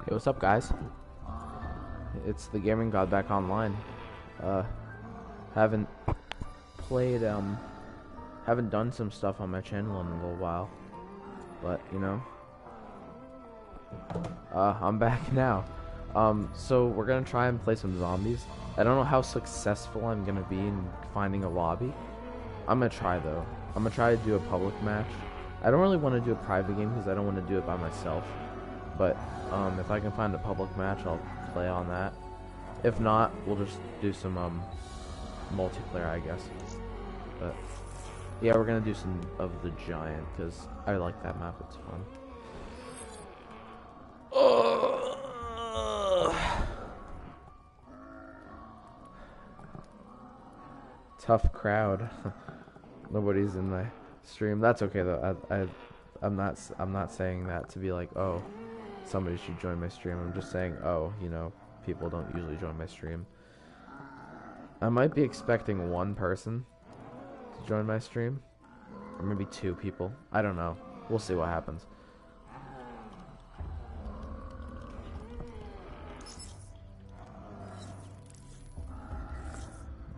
Hey, what's up, guys? It's the Gaming God back online. Haven't played, haven't done some stuff on my channel in a little while. But, you know, I'm back now. So we're gonna try and play some zombies. I don't know how successful I'm gonna be in finding a lobby. I'm gonna try, though. I'm gonna try to do a public match. I don't really want to do a private game because I don't want to do it by myself. But if I can find a public match, I'll play on that. If not, we'll just do some multiplayer, I guess. But yeah, we're gonna do some of the Giant because I like that map. It's fun. Tough crowd. Nobody's in my stream. That's okay though. I'm not saying that to be like, oh, somebody should join my stream. I'm just saying, oh, you know, people don't usually join my stream. I might be expecting one person to join my stream, or maybe two people. I don't know. We'll see what happens.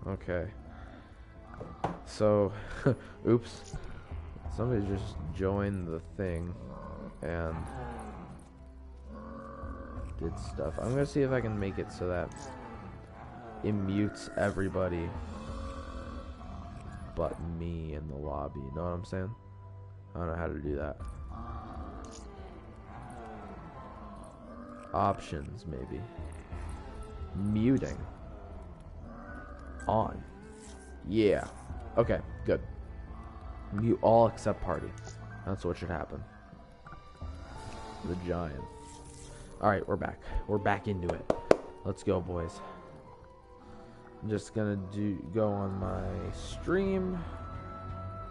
Okay. So, oops. Somebody just joined the thing and did stuff. I'm gonna see if I can make it so that it mutes everybody but me in the lobby. You know what I'm saying? I don't know how to do that. Options, maybe. Muting. On. Yeah. Okay, good. Mute all except party. That's what should happen. The Giant. Alright, we're back. We're back into it. Let's go, boys. I'm just gonna go on my stream.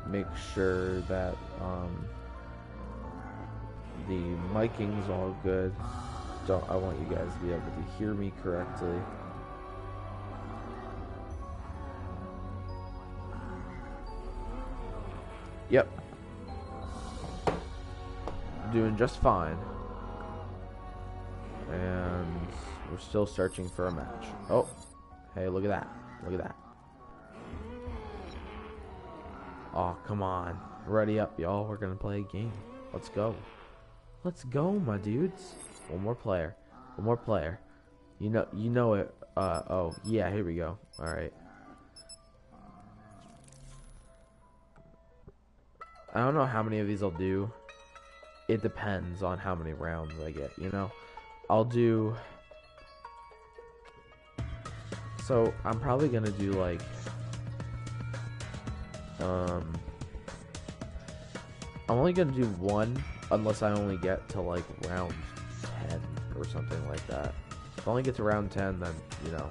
Make sure that the micing's all good. I want you guys to be able to hear me correctly. Yep. Doing just fine. And we're still searching for a match. Oh, hey, look at that. Look at that. Oh, come on. Ready up, y'all. We're gonna play a game. Let's go. Let's go, my dudes. One more player. One more player. You know it. Oh, yeah, here we go. Alright. I don't know how many of these I'll do. It depends on how many rounds I get, you know? I'll do... So, I'm probably gonna do, like... I'm only gonna do one, unless I only get to, like, round 10 or something like that. If I only get to round 10, then, you know,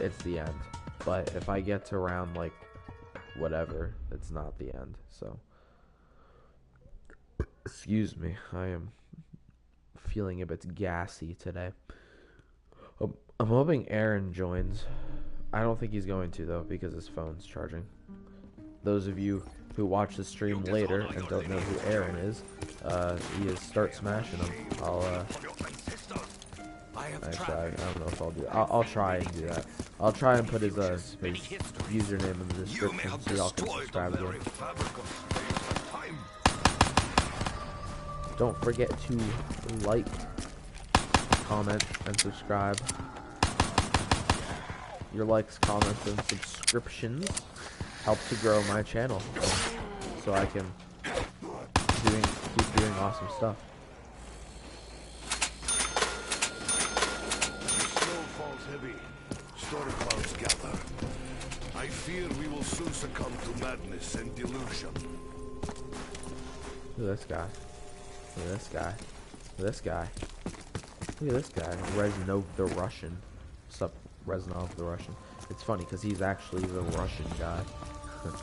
it's the end. But if I get to round, like, whatever, it's not the end, so... Excuse me, I am feeling a bit gassy today. I'm hoping Aaron joins. I don't think he's going to, though, because his phone's charging. Those of you who watch the stream later and don't know who Aaron is, he is Start Smashing him. Actually, I don't know if I'll do it. I'll try and do that. I'll try and put his username in the description so y'all can subscribe to him. Don't forget to like, comment, and subscribe. Your likes, comments, and subscriptions help to grow my channel, so I can keep doing awesome stuff. The snow falls heavy. Storm clouds gather. I fear we will soon succumb to madness and delusion. Look at this guy. Look at this guy. Look at this guy. Look at this guy. Reznov the Russian. What's up, Reznov the Russian? It's funny because he's actually the Russian guy. What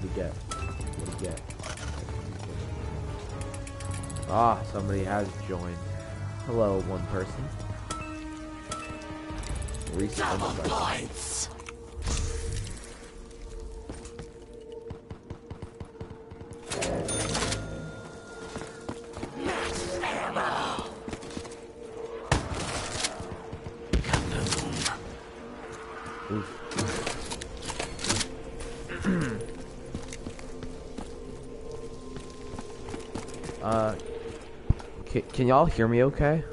do you get? What do you get? Ah, somebody has joined. Hello, one person. Double points. Uh, can y'all hear me okay?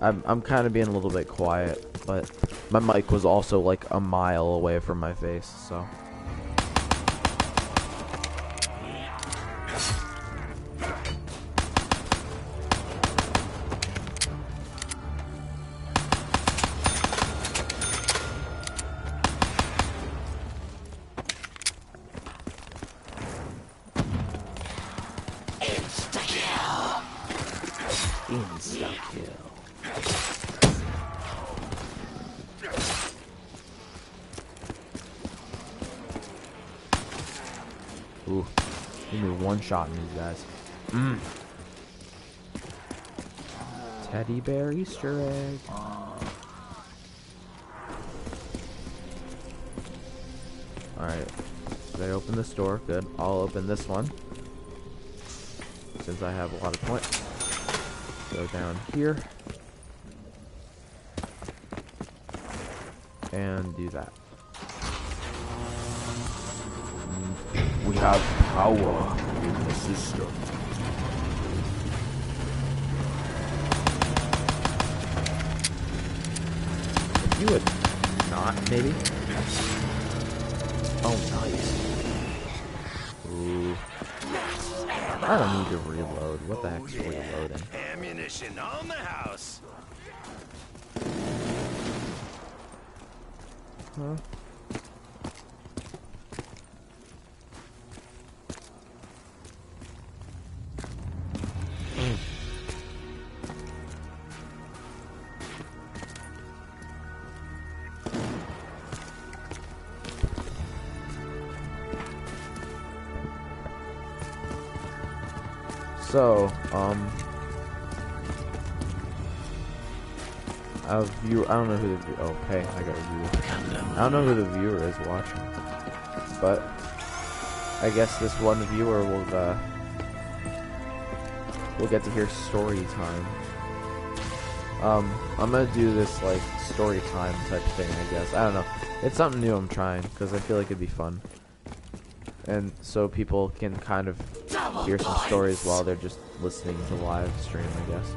I'm kind of being a little bit quiet, but my mic was also like a mile away from my face, so. Ooh, give me one shot in these guys. Teddy bear Easter egg. Alright, did I open this door? Good. I'll open this one, since I have a lot of points. Go down here. And do that. We have power in the system. If you would not, maybe? Oh, nice. Ooh. I don't need to reload. What the heck's reloading? Ammunition on the house. Huh? So, I don't know who the oh, hey, I got a viewer. I don't know who the viewer is watching, but I guess this one viewer will get to hear story time. I'm gonna do this like story time type thing, I guess. I don't know. It's something new I'm trying because I feel like it'd be fun, and so people can kind of hear some stories while they're just listening to live stream, I guess.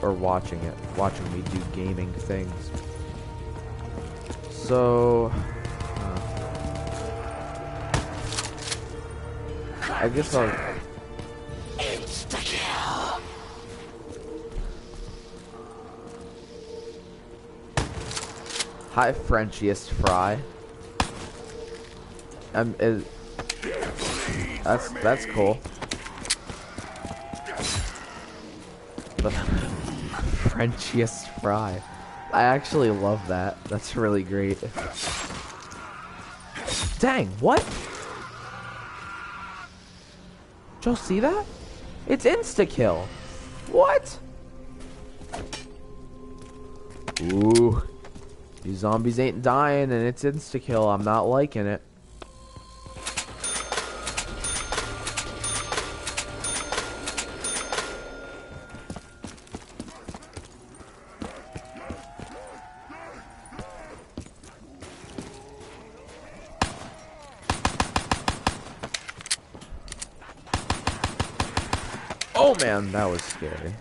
Or watching me do gaming things. So, I guess I'll... Insta-kill! Hi, Frenchiest Fry. That's cool. But Frenchiest Fry. I actually love that. That's really great. Dang, what? Did y'all see that? It's insta-kill. What? Ooh. These zombies ain't dying and it's insta-kill. I'm not liking it. Oh man, that was scary.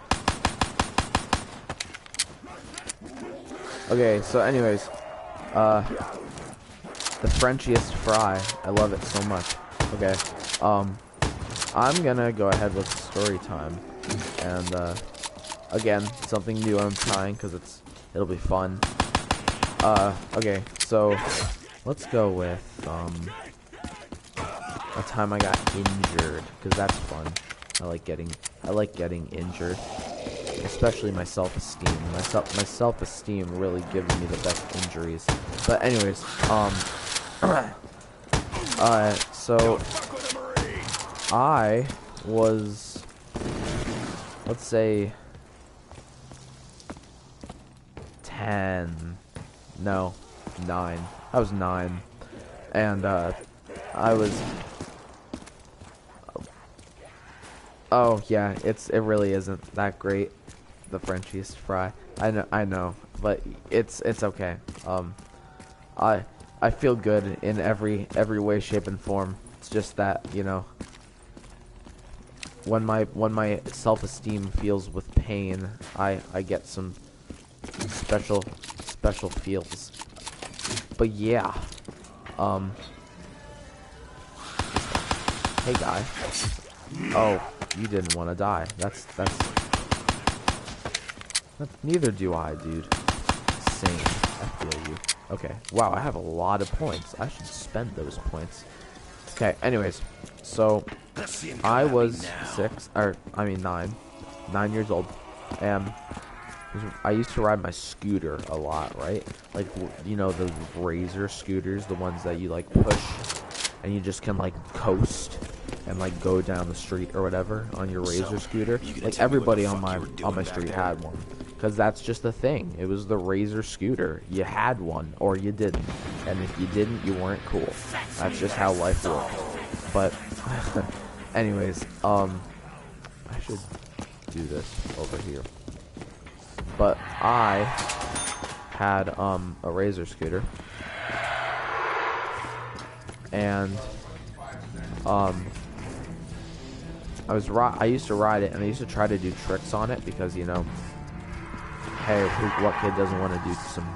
Okay, so anyways, the Frenchiest Fry, I love it so much. Okay, I'm gonna go ahead with story time, and again, something new I'm trying because it'll be fun. Okay, so let's go with a time I got injured, because that's fun. I like getting injured, especially my self-esteem. My self-esteem really gives me the best injuries. But anyways, so I was, let's say, 10, no, 9. I was 9, and I was. Oh yeah, it really isn't that great, the Frenchiest Fry. I know, but it's okay. I feel good in every way, shape, and form. It's just that, you know, when my self-esteem feels with pain, I get some special feels. But yeah, hey guy. Oh, you didn't want to die. Neither do I, dude. Same. I feel you. Okay. Wow, I have a lot of points. I should spend those points. Okay. Anyways, so I was 9 years old, and I used to ride my scooter a lot, right? Like, you know, the razor scooters, the ones that you like push, and you just can like coast and like go down the street or whatever on your razor scooter. Like everybody on my street had one, because that's just the thing. It was the razor scooter. You had one or you didn't, and if you didn't, you weren't cool. That's just how life works. But anyways, I should do this over here. But I had a razor scooter, and I used to ride it, and I used to try to do tricks on it, because, you know, hey, what kid doesn't want to do some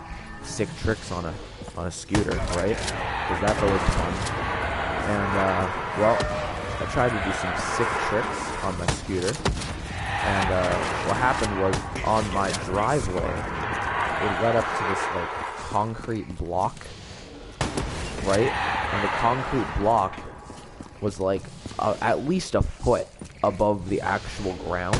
sick tricks on a scooter, right? Because that's always fun. And well, I tried to do some sick tricks on my scooter, and what happened was, on my driveway, it led up to this like concrete block, right? And the concrete block was like at least a foot above the actual ground.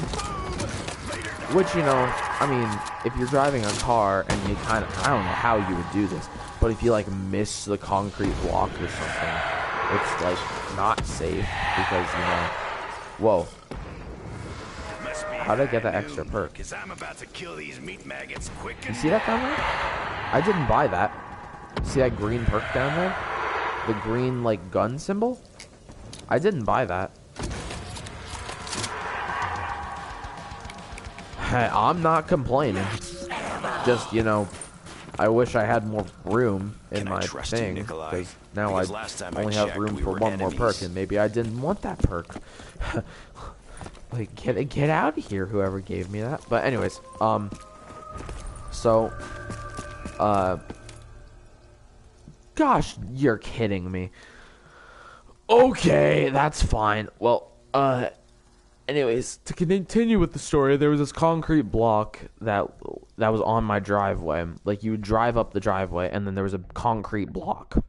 Which, you know, I mean, if you're driving a car and you kind of, I don't know how you would do this, but if you like miss the concrete block or something, it's like not safe, because, you know, whoa. How did I get that extra perk? You see that down there? I didn't buy that. See that green perk down there? The green, like, gun symbol? I didn't buy that. Hey, I'm not complaining. Just, you know, I wish I had more room in my thing, because now I only have room for one more perk, and maybe I didn't want that perk. Like, get out of here, whoever gave me that. But anyways, so, gosh, you're kidding me. Okay, that's fine. Well, anyways, to continue with the story, there was this concrete block that was on my driveway. Like, you would drive up the driveway, and then there was a concrete block.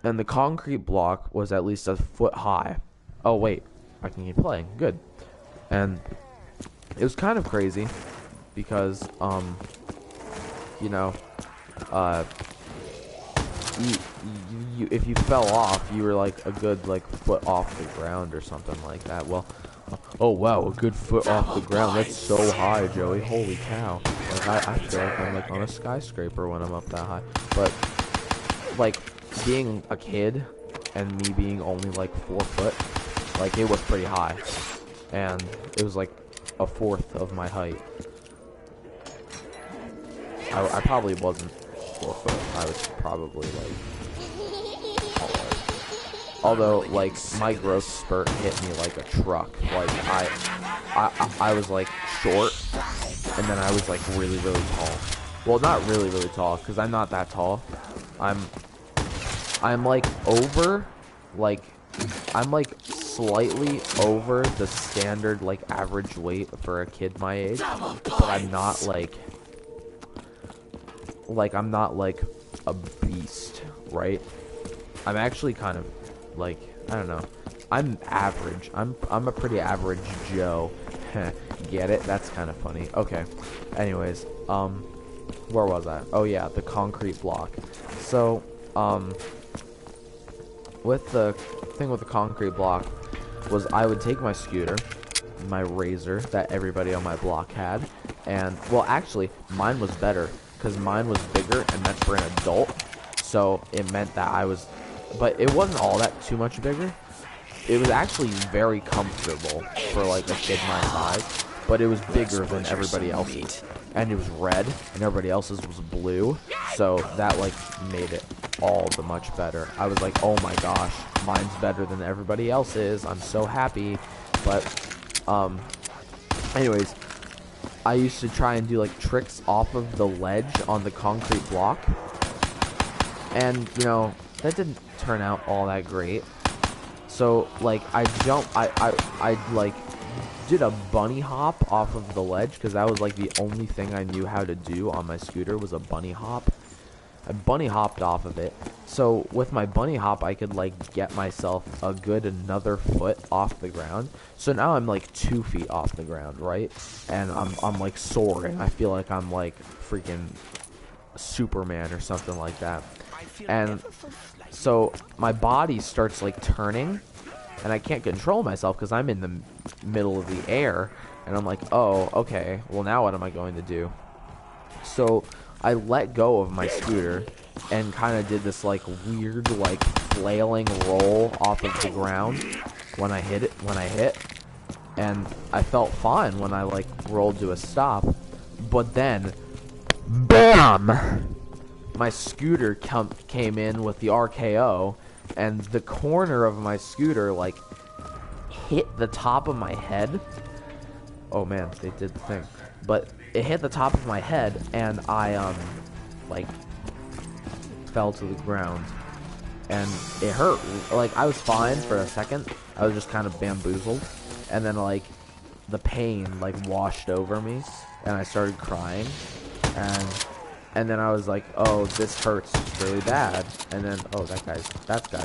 And the concrete block was at least a foot high. Oh, wait. I can keep playing. Good. And it was kind of crazy because, you know, if you fell off, you were like a good like foot off the ground or something like that. Well, oh wow, a good foot off the ground. That's so high, Joey. Holy cow. Like, I feel like I'm like on a skyscraper when I'm up that high. But like being a kid and me being only like 4 foot, like, it was pretty high, and it was like a fourth of my height. I probably wasn't 4 foot. I was probably like taller. Although, like, my growth spurt hit me like a truck. Like, I was like short, and then I was like really tall. Well, not really tall, because I'm not that tall. I'm like over, like, I'm like slightly over the standard like average weight for a kid my age, but I'm not like I'm not like a beast, right? I'm actually kind of like, I don't know, I'm average. I'm a pretty average Joe. Get it? That's kind of funny. Okay, anyways, where was I? Oh yeah, the concrete block. So with the thing with the concrete block was, I would take my scooter, my razor that everybody on my block had, and, well, actually, mine was better, because mine was bigger and meant for an adult, so it meant that but it wasn't all that too much bigger. It was actually very comfortable for, like, a kid my size, but it was bigger than everybody else's, and it was red, and everybody else's was blue, so that like made it all the much better. I was like, oh my gosh, mine's better than everybody else's. I'm so happy. But anyways, I used to try and do like tricks off of the ledge on the concrete block, and you know, that didn't turn out all that great. So like I like did a bunny hop off of the ledge, because that was like the only thing I knew how to do on my scooter was a bunny hop. I bunny hopped off of it. So with my bunny hop, I could like get myself a good another foot off the ground. So now I'm like 2 feet off the ground, right? And I'm like soaring. I feel like I'm like freaking Superman or something like that. And so my body starts like turning, and I can't control myself because I'm in the middle of the air, and I'm like, oh, okay, well now what am I going to do? So I let go of my scooter and kind of did this like weird like flailing roll off of the ground when I hit, and I felt fine when I like rolled to a stop, but then BAM! My scooter came in with the RKO, and the corner of my scooter like hit the top of my head. Oh man, they did the thing. But it hit the top of my head, and I like fell to the ground, and it hurt. Like I was fine for a second. I was just kind of bamboozled, and then like the pain like washed over me, and I started crying, and then I was like, oh, this hurts really bad. And then, oh, that guy's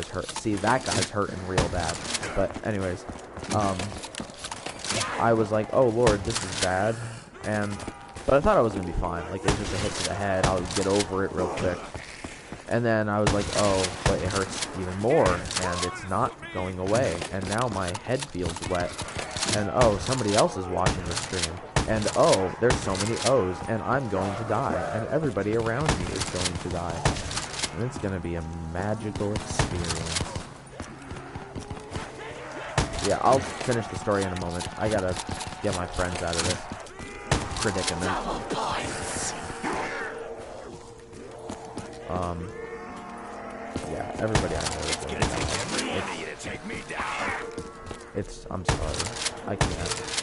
hurt. See, that guy's hurting real bad. But anyways, I was like, oh Lord, this is bad. But I thought I was gonna be fine. Like, it's just a hit to the head. I'll get over it real quick. And then I was like, oh, but it hurts even more, and it's not going away. And now my head feels wet. And oh, somebody else is watching the stream. And oh, there's so many O's, and I'm going to die, and everybody around me is going to die. And it's going to be a magical experience. Yeah, I'll finish the story in a moment. I gotta get my friends out of this predicament. Yeah, everybody I know is going to die. I'm sorry. I can't.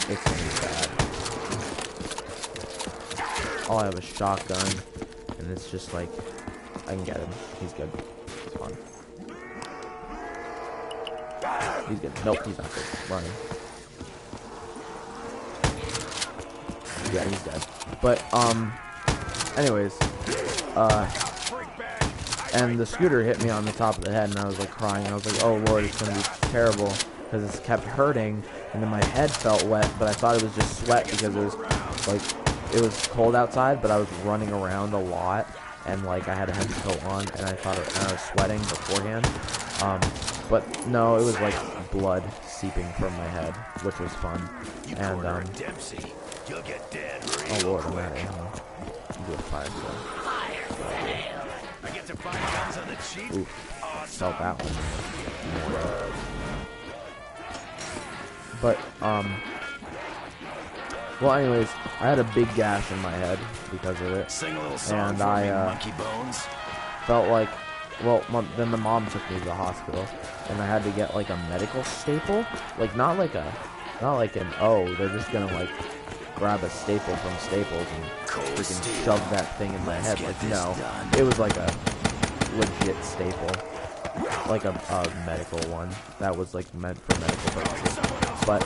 It's gonna be bad. All I have is shotgun, and it's just like, I can get him. He's good. It's fine. He's good. Nope, he's not good. Running. Yeah, he's dead. But, anyways, and the scooter hit me on the top of the head, and I was like crying. I was like, oh Lord, it's gonna be terrible, because it kept hurting, and then my head felt wet, but I thought it was just sweat because it was like, it was cold outside, but I was running around a lot, and like I had a heavy coat on, and I thought I was sweating beforehand. But no, it was like blood seeping from my head, which was fun. And oh Lord, I'm out of ammo. Do a fire drill. Ooh, felt that one. But well, anyways, I had a big gash in my head because of it, and I felt like, well, then the mom took me to the hospital, and I had to get like a medical staple, like not like an O. They're just gonna like grab a staple from Staples and freaking shove that thing in my head. Like, no, it was like a legit staple, like a medical one that was like meant for medical purposes. But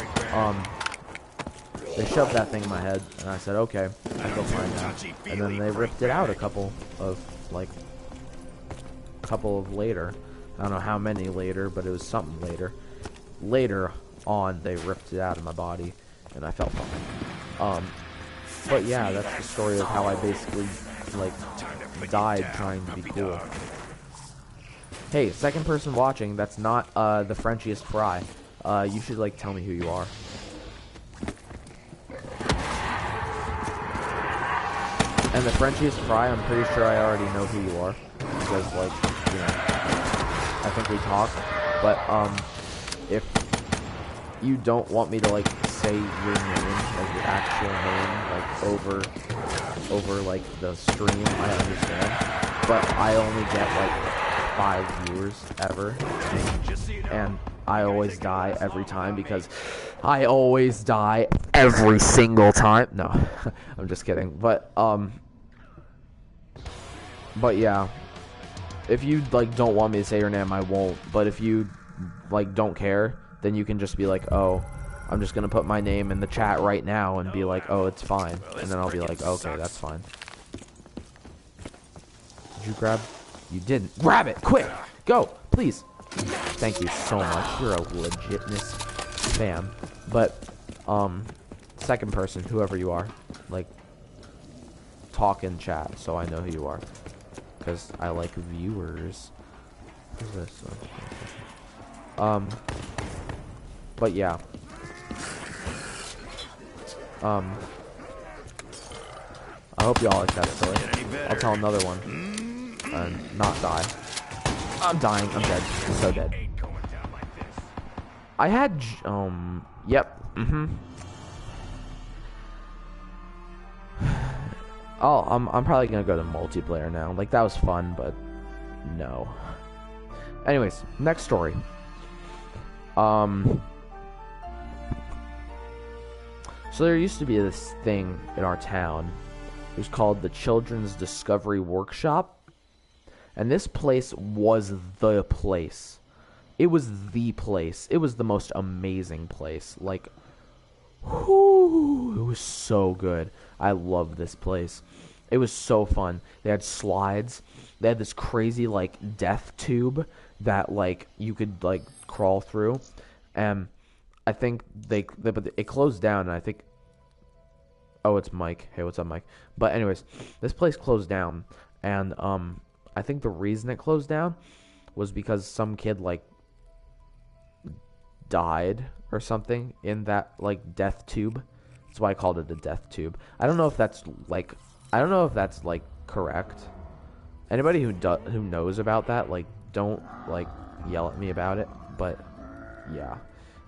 they shoved that thing in my head, and I said, okay, I feel fine now. And then they ripped it out a couple of later. I don't know how many later, but it was something later. Later on, they ripped it out of my body, and I felt fine. But yeah, that's the story of how I basically like died trying to be cool. Hey, second person watching, that's not the Frenchiest Fry. You should like tell me who you are. And the Frenchiest Fry, I'm pretty sure I already know who you are, because like, you know, I think we talked. But if you don't want me to like say your name, like your actual name, like over like the stream, I understand. But I only get like 5 viewers ever, and I always die every time because I always die every single time. No, I'm just kidding. But yeah, if you like don't want me to say your name, I won't. But if you like don't care, then you can just be like, oh, I'm just gonna put my name in the chat right now and be like, oh, it's fine, and then I'll be like, okay, that's fine. Did you grab? You didn't. Grab it, quick, go, please. Thank you so much. You're a legitness fan. But second person, whoever you are, like, talk in chat so I know who you are, because I like viewers. Who's this? But yeah. I hope y'all like that silly. I'll tell another one and not die. I'm dying. I'm dead. I'm so dead. I had yep. Oh, I'm probably gonna go to multiplayer now. Like, that was fun, but no. Anyways, next story. So there used to be this thing in our town. It was called the Children's Discovery Workshop. And this place was the place. It was the place. It was the most amazing place. Like, whoo, it was so good. I loved this place. It was so fun. They had slides. They had this crazy, like, death tube that, like, you could, like, crawl through. And I think but it closed down, and I think... Oh, it's Mike. Hey, what's up, Mike? But anyways, this place closed down, and I think the reason it closed down was because some kid, like, died or something in that, like, death tube. That's why I called it a death tube. I don't know if that's like correct. Anybody who knows about that, like, don't like yell at me about it. But yeah.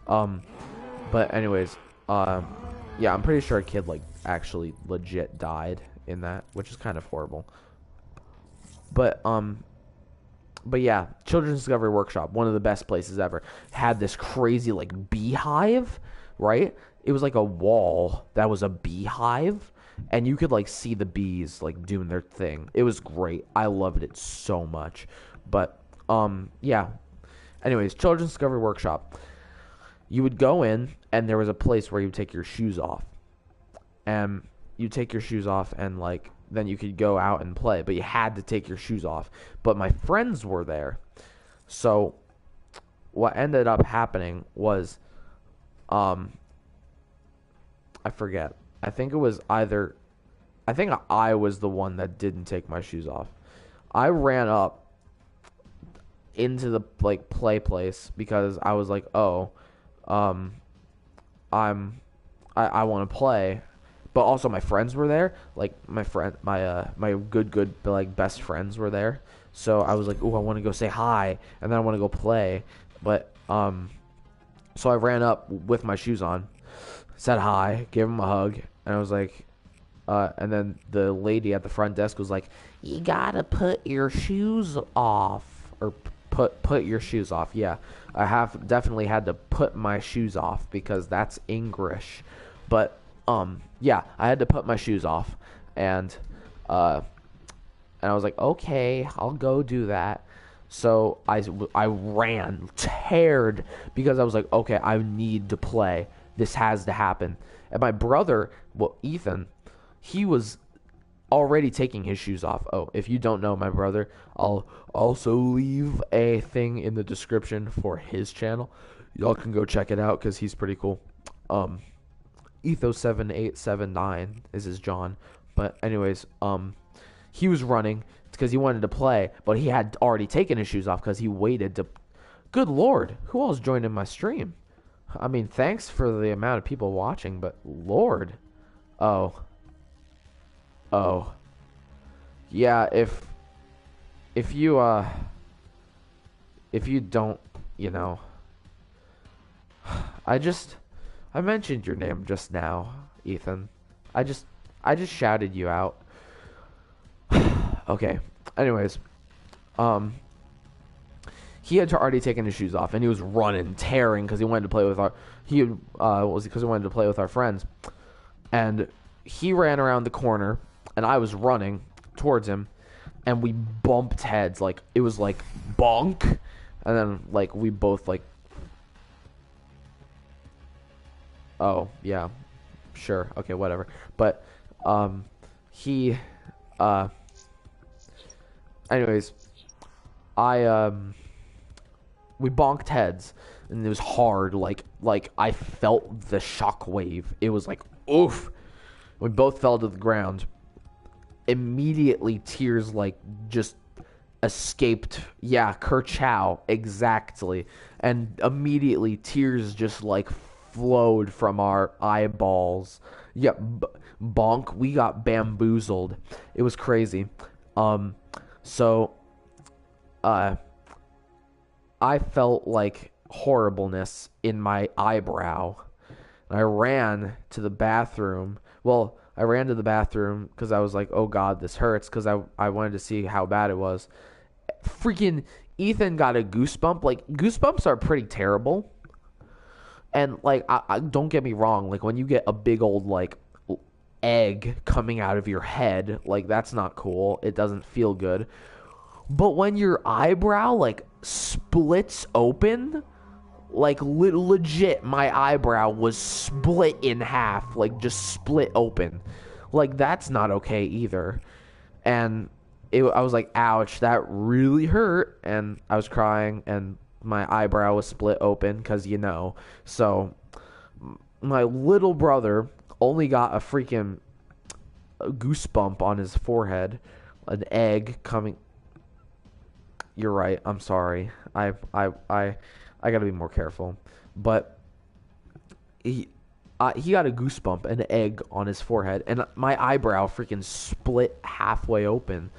But anyways, yeah, I'm pretty sure a kid, like, actually legit died in that, which is kind of horrible. But yeah, Children's Discovery Workshop, one of the best places ever, had this crazy, like, beehive, right? It was like a wall that was a beehive, and you could, like, see the bees, like, doing their thing. It was great. I loved it so much. But yeah. Anyways, Children's Discovery Workshop. You would go in, and there was a place where you would take your shoes off. And you take your shoes off, and, like, then you could go out and play. But you had to take your shoes off. But my friends were there. So what ended up happening was, I forget. I think it was either... I think I was the one that didn't take my shoes off. I ran up into the, like, play place because I was like, oh... I want to play, but also my friends were there. Like, my good like best friends were there. So I was like, oh, I want to go say hi, and then I want to go play. But so I ran up with my shoes on, said hi, gave him a hug, and I was like, and then the lady at the front desk was like, you gotta put your shoes off, or put your shoes off. Yeah, I have definitely had to put my shoes off because that's English. But yeah, I had to put my shoes off, and I was like, okay, I'll go do that. So I ran teared because I was like, okay, I need to play. This has to happen. And my brother, well, Ethan, he was already taking his shoes off. Oh, if you don't know my brother, I'll also leave a thing in the description for his channel. Y'all can go check it out because he's pretty cool. Ethos7879 is his John. But anyways, he was running because he wanted to play, but he had already taken his shoes off because he waited to... Good Lord, who else joined in my stream? I mean, thanks for the amount of people watching, but Lord. Oh, yeah, if you don't, you know, I I mentioned your name just now, Ethan. I just shouted you out. Okay. Anyways, he had already taken his shoes off and he was running, tearing because he wanted to play with our because he wanted to play with our friends. And he ran around the corner and I was running towards him and we bumped heads. Like it was like bonk, and then like we both like, oh yeah, sure, okay, whatever. But he anyways, we bonked heads and it was hard. Like I felt the shock wave. It was like oof. We both fell to the ground. Immediately tears like just escaped. Yeah, kerchow, exactly. And immediately tears just like flowed from our eyeballs. Yeah, bonk. We got bamboozled. It was crazy. So I felt like horribleness in my eyebrow. And I ran to the bathroom. Well, I ran to the bathroom because I was like, oh God, this hurts, because I wanted to see how bad it was. Freaking Ethan got a goosebump. Like, goosebumps are pretty terrible. And, like, I don't get me wrong. Like, when you get a big old, like, egg coming out of your head, like, that's not cool. It doesn't feel good. But when your eyebrow, like, splits open, like, legit, my eyebrow was split in half. Like, just split open. Like, that's not okay either. And I was like, ouch, that really hurt. And I was crying, and my eyebrow was split open, because, you know. So, my little brother only got a freaking goosebump on his forehead. An egg coming... You're right. I'm sorry. I gotta be more careful. But he got a goosebump, an egg on his forehead, and my eyebrow freaking split halfway open.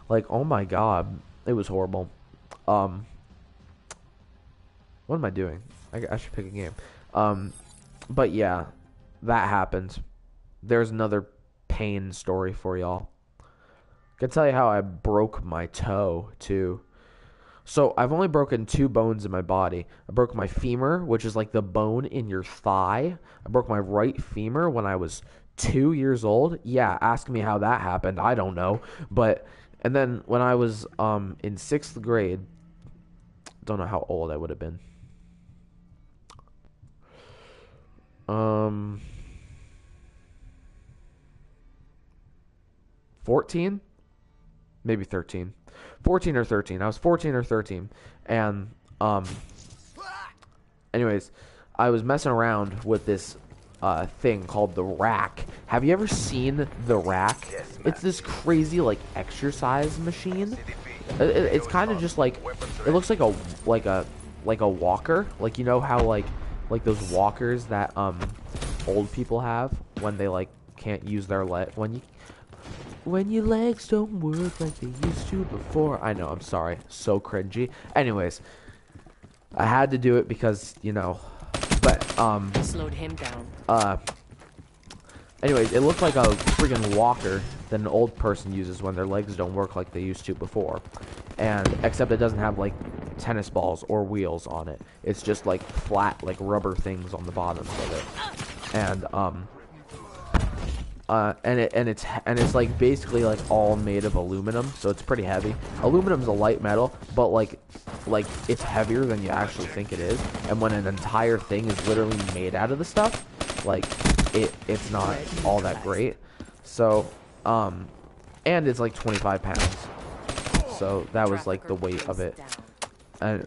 Like, oh my God, it was horrible. What am I doing? I should pick a game. But yeah, that happened. There's another pain story for y'all. I can tell you how I broke my toe too. So I've only broken 2 bones in my body. I broke my femur, which is like the bone in your thigh. I broke my right femur when I was 2 years old. Yeah, ask me how that happened. I don't know. And then when I was in 6th grade, don't know how old I would have been. 14? Maybe 13. 14 or 13. I was 14 or 13. And, anyways, I was messing around with this thing called the rack. Have you ever seen the rack? Yes, it's this crazy, like, exercise machine. It's kind of just like, it looks like a walker. Like, you know how, like those walkers that, old people have when they, like, can't use their leg, when your legs don't work like they used to before. I know, I'm sorry. So cringy. Anyways, I had to do it because, you know, but, slowed him down. Anyways, it looked like a freaking walker that an old person uses when their legs don't work like they used to before. And, except it doesn't have, like, tennis balls or wheels on it. It's just, like, flat, like, rubber things on the bottoms of it. And, and it's like basically like all made of aluminum, so it's pretty heavy. Aluminum's a light metal, but like it's heavier than you actually think it is. And when an entire thing is literally made out of the stuff, like it's not all that great. So and it's like 25 pounds. So that was like the weight of it. And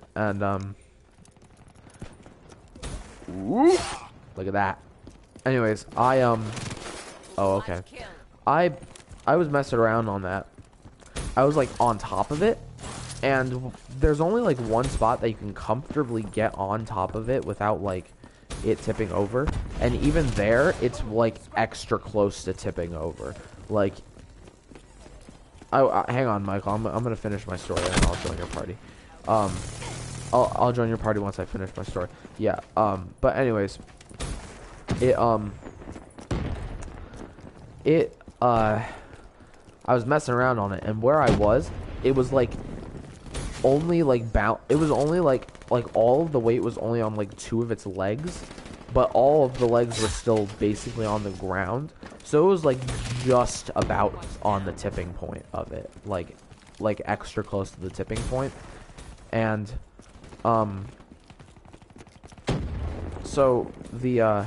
look at that. Anyways, oh, okay. I was messing around on that. I was like on top of it, and there's only like one spot that you can comfortably get on top of it without like it tipping over, and even there it's like extra close to tipping over. Like, hang on, Michael. I'm gonna finish my story and I'll join your party. I'll join your party once I finish my story. Yeah. But anyways, it it I was messing around on it, and where I was, it was like only like it was only like all of the weight was only on like 2 of its legs, but all of the legs were still basically on the ground. So it was like just about on the tipping point of it, like extra close to the tipping point. And so the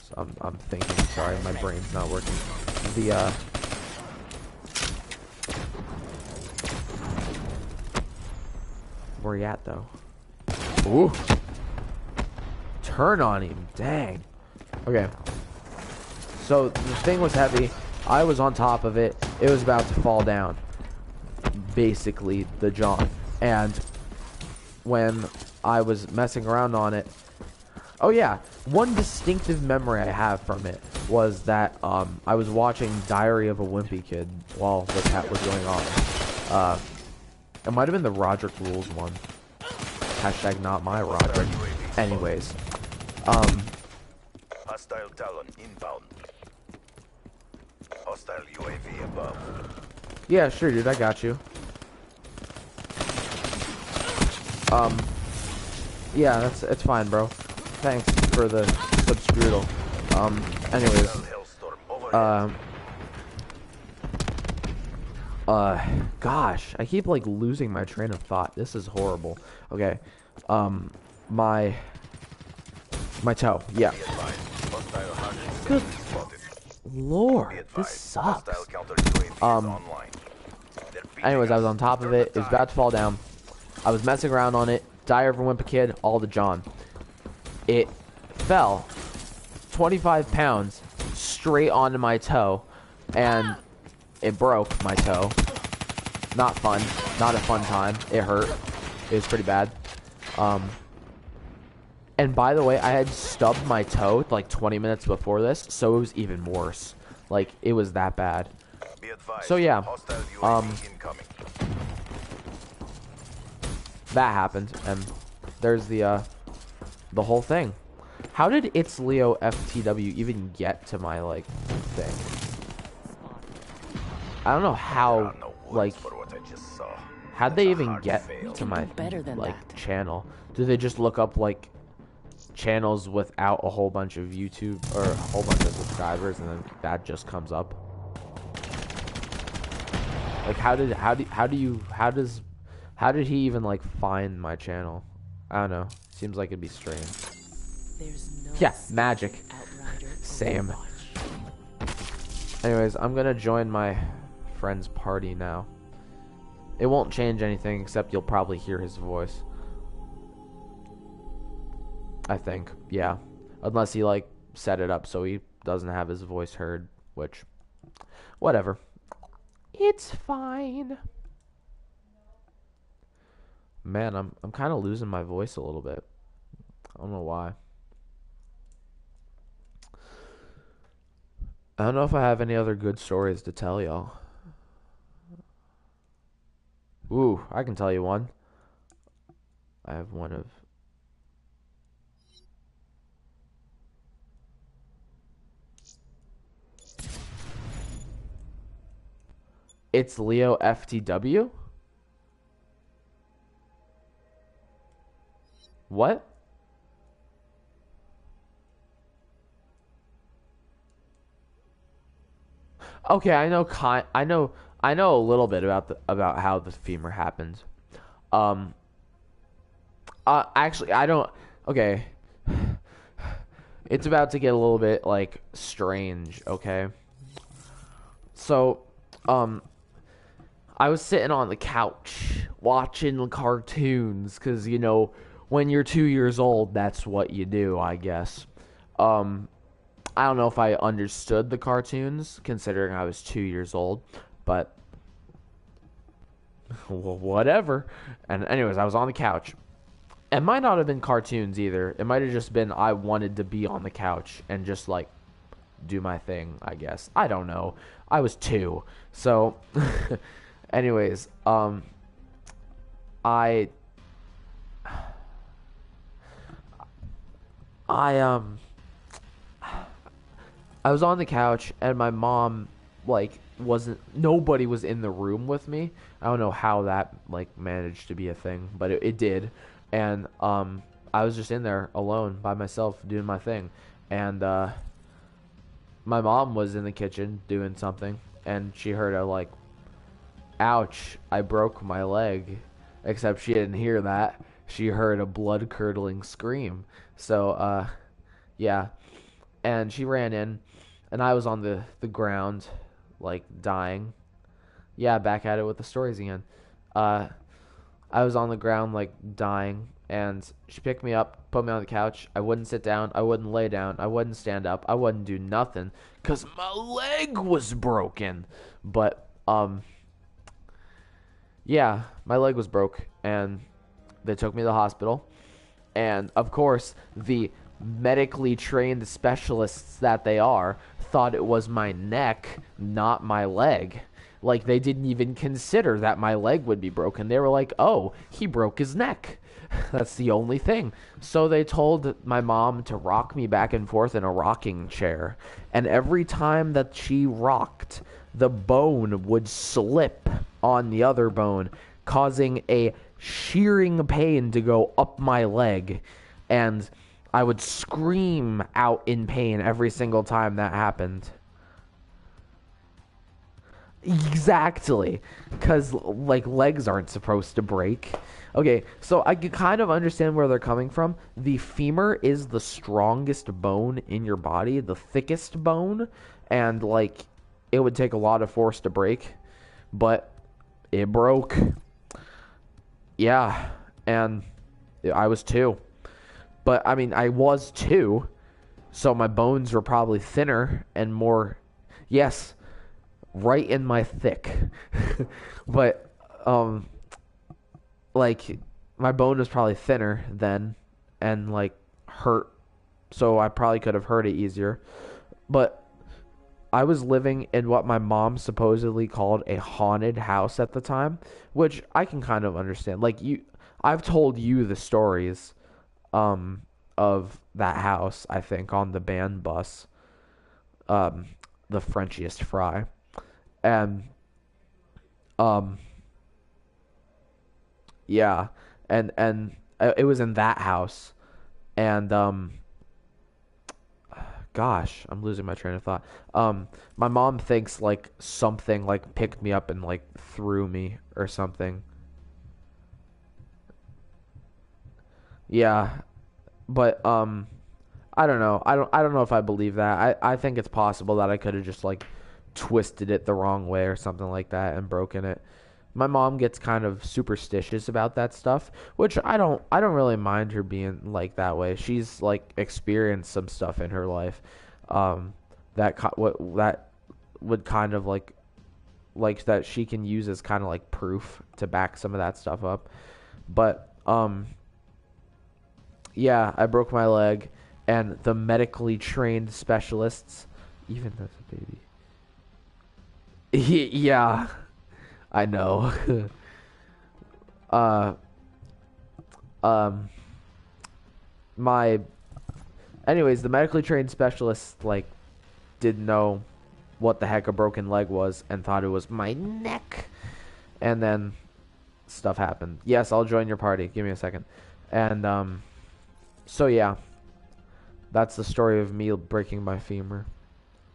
so I'm thinking, sorry, my brain's not working. The where you at though? Ooh. Turn on him, dang. Okay. So the thing was heavy. I was on top of it. It was about to fall down. Basically, the John. And when I was messing around on it, oh yeah, one distinctive memory I have from it was that I was watching Diary of a Wimpy Kid while the cat was going on. It might have been the Roderick Rules one. Hashtag not my Roderick. Anyways, Hostile Talon inbound. Hostile UAV above. yeah, sure, dude, I got you. Yeah, it's fine, bro. Thanks for the subscription. Anyways, gosh, I keep like losing my train of thought. This is horrible. Okay, my toe. Yeah. Good Lord, this sucks. Anyways, I was on top of it. It was about to fall down. I was messing around on it. Diary of a Wimpy Kid, all the John. It fell 25 pounds straight onto my toe, and it broke my toe. Not fun. Not a fun time. It hurt. It was pretty bad. And by the way, I had stubbed my toe like 20 minutes before this, so it was even worse. Like, it was that bad. So yeah, that happened, and there's the whole thing. How did It's Leo FTW even get to my, like, thing? I don't know how, like, how'd they even get to my, like, channel? Do they just look up, like, channels without a whole bunch of YouTube, or a whole bunch of subscribers, and then that just comes up? Like, how did he even, like, find my channel? I don't know. Seems like it'd be strange. Yeah, magic. Same. Anyways, I'm gonna join my friend's party now. It won't change anything, except you'll probably hear his voice. I think, yeah. Unless he, like, set it up so he doesn't have his voice heard, which, whatever. It's fine. Man, I'm kind of losing my voice a little bit. I don't know why. I don't know if I have any other good stories to tell y'all. Ooh, I can tell you one. I have one of... It's Leo FTW? What? Okay, I know a little bit about how the femur happens. Actually, I don't. Okay. It's about to get a little bit, like, strange, okay? So, I was sitting on the couch watching cartoons, because, you know, when you're 2 years old, that's what you do, I guess. I don't know if I understood the cartoons, considering I was 2 years old, but whatever. And anyways, I was on the couch. It might not have been cartoons either. It might have just been I wanted to be on the couch and just, like, do my thing, I guess. I don't know. I was 2. So, anyways, I I was on the couch and my mom like wasn't nobody was in the room with me. I don't know how that like managed to be a thing, but it did. And I was just in there alone by myself doing my thing. And my mom was in the kitchen doing something and she heard a like ouch, I broke my leg. Except she didn't hear that. She heard a blood curdling scream. So yeah. And she ran in and I was on the ground, like dying. Yeah, back at it with the stories again. I was on the ground, like dying, and she picked me up, put me on the couch. I wouldn't sit down, I wouldn't lay down, I wouldn't stand up, I wouldn't do nothing, cause my leg was broken. But yeah, my leg was broke, and they took me to the hospital. And of course, the medically trained specialists that they are thought it was my neck, not my leg. Like, they didn't even consider that my leg would be broken. They were like, oh, he broke his neck. That's the only thing. So they told my mom to rock me back and forth in a rocking chair. And every time that she rocked, the bone would slip on the other bone, causing a shearing pain to go up my leg. And I would scream out in pain every single time that happened. Exactly. Because, like, legs aren't supposed to break. Okay, so I can kind of understand where they're coming from. The femur is the strongest bone in your body, the thickest bone. And, like, it would take a lot of force to break. But it broke. Yeah. And I was 2. But, I mean, I was 2, so my bones were probably thinner and more, yes, right in my thick. But, like, my bone was probably thinner then and, like, hurt, so I probably could have hurt it easier. But I was living in what my mom supposedly called a haunted house at the time, which I can kind of understand. Like, I've told you the stories of that house, I think, on the band bus, the Frenchiest Fry, and yeah, and it was in that house, and gosh, I'm losing my train of thought. My mom thinks like something like picked me up and like threw me or something. Yeah. But I don't know. I don't know if I believe that. I think it's possible that I could have just like twisted it the wrong way or something like that and broken it. My mom gets kind of superstitious about that stuff, which I don't really mind her being like that way. She's like experienced some stuff in her life that would kind of like that she can use as kind of like proof to back some of that stuff up. But yeah, I broke my leg, and the medically trained specialists, even as a baby. Yeah, I know. uh, my, anyways, the medically trained specialists like didn't know what the heck a broken leg was and thought it was my neck, and then stuff happened. Yes, I'll join your party. Give me a second, and so yeah, that's the story of me breaking my femur.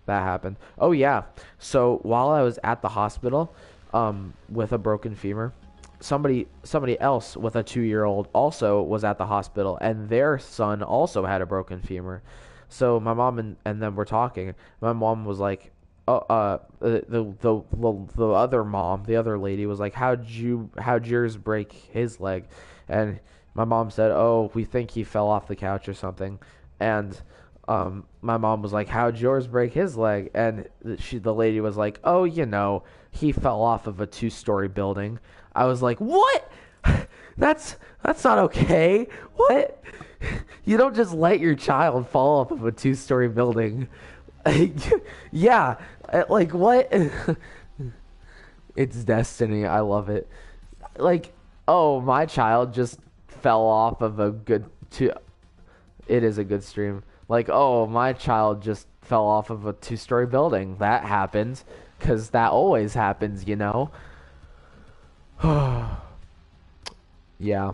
That happened. Oh yeah. So while I was at the hospital, with a broken femur, somebody else with a 2-year-old also was at the hospital, and their son also had a broken femur. So my mom and them were talking. My mom was like, "Oh, the other mom, the other lady was like, how'd yours break his leg?" And my mom said, "Oh, we think he fell off the couch or something." And my mom was like, "How'd yours break his leg?" And the lady was like, "Oh, he fell off of a 2-story building." I was like, "What? That's not okay. What? You don't just let your child fall off of a 2-story building." Yeah, like what? It's destiny. I love it. Like, oh, my child just fell off of a good two. It is a good stream. Like, oh, my child just fell off of a 2-story building. That happens, because that always happens, you know? Yeah.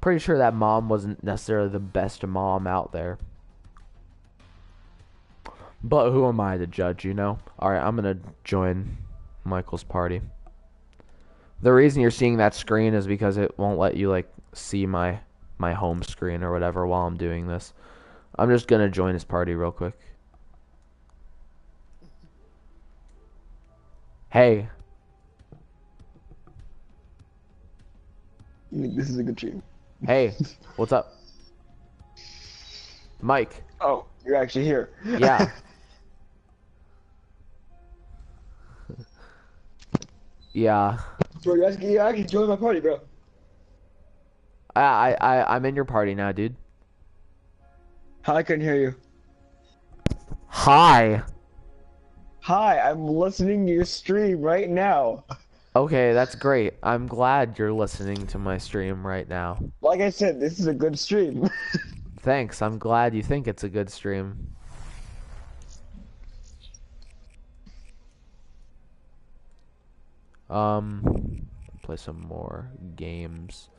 Pretty sure that mom wasn't necessarily the best mom out there. But who am I to judge, you know? Alright, I'm gonna join Michael's party. The reason you're seeing that screen is because it won't let you, like, see my home screen or whatever while I'm doing this. I'm just gonna join his party real quick. Hey. This is a good stream. Hey, what's up? Mike. Oh, you're actually here. Yeah. Yeah. Bro, you actually joined my party, bro. I'm in your party now, dude. I couldn't hear you. Hi. Hi, I'm listening to your stream right now. Okay, that's great. I'm glad you're listening to my stream right now. Like I said, this is a good stream. Thanks. I'm glad you think it's a good stream. Play some more games.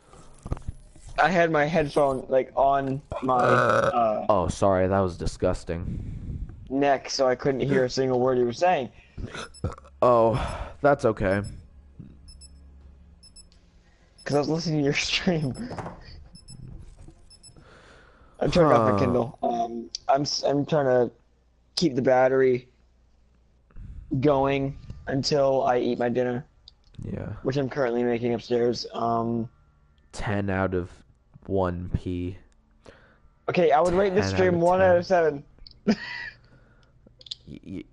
I had my headphone like on my Oh, sorry, that was disgusting. neck, so I couldn't hear a single word you were saying. Oh, that's okay. Cause I was listening to your stream. I'm turning off my Kindle. I'm trying to keep the battery going until I eat my dinner. Yeah. Which I'm currently making upstairs. 10 out of 1p. Okay, I would rate this stream 1 out of 7.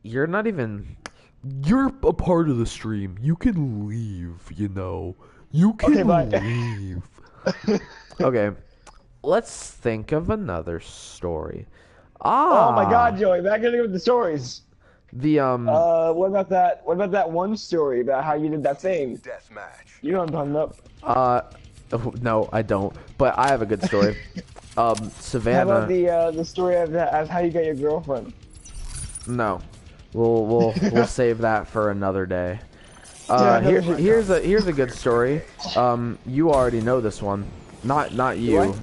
You're not even... You're a part of the stream. You can leave, you know. You can leave. Okay. Let's think of another story. Oh my god, Joey, back in with the stories. What about that one story about how you did that thing? Deathmatch. You know what I'm talking about. No, I don't. But I have a good story. Savannah. How about the story of how you got your girlfriend? No. We'll save that for another day. Here's a good story. You already know this one. Not you. What?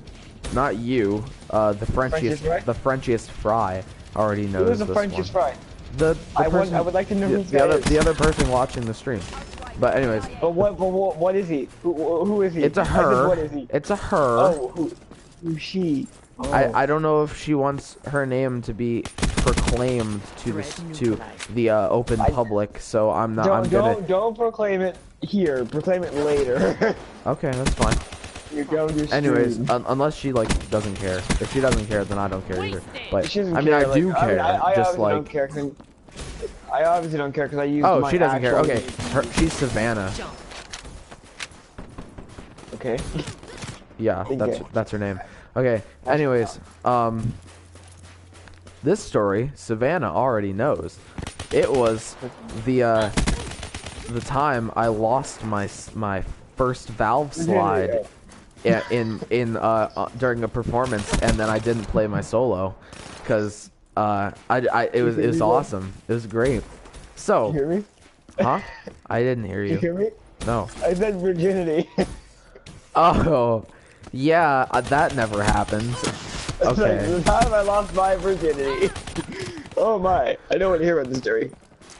Not you. The Frenchiest Fry already knows Who is the this Frenchiest one. Fry? I would like to know who the other person watching the stream. But anyways. But what is he? Who is he? It's a her. What is he? It's a her. Oh, who's she? Oh. I don't know if she wants her name to be proclaimed to the open public, so I'm not. Don't proclaim it here. Proclaim it later. Okay, that's fine. You're going to Anyways, unless she like doesn't care. If she doesn't care, then I don't care either. But I mean, care, I do care. I just like. Don't care I obviously don't care because I use. Oh, my she doesn't care. actual Okay, she's Savannah. Okay. Yeah, that's her name. Okay. Anyways, this story Savannah already knows. It was the time I lost my first valve slide in during a performance, and then I didn't play my solo because it was awesome. It was great. So. You hear me? Huh? I didn't hear you. You hear me? No. I said virginity. Oh, yeah, that never happens. Okay. Like the time I lost my virginity. Oh my! I don't want to hear about this story.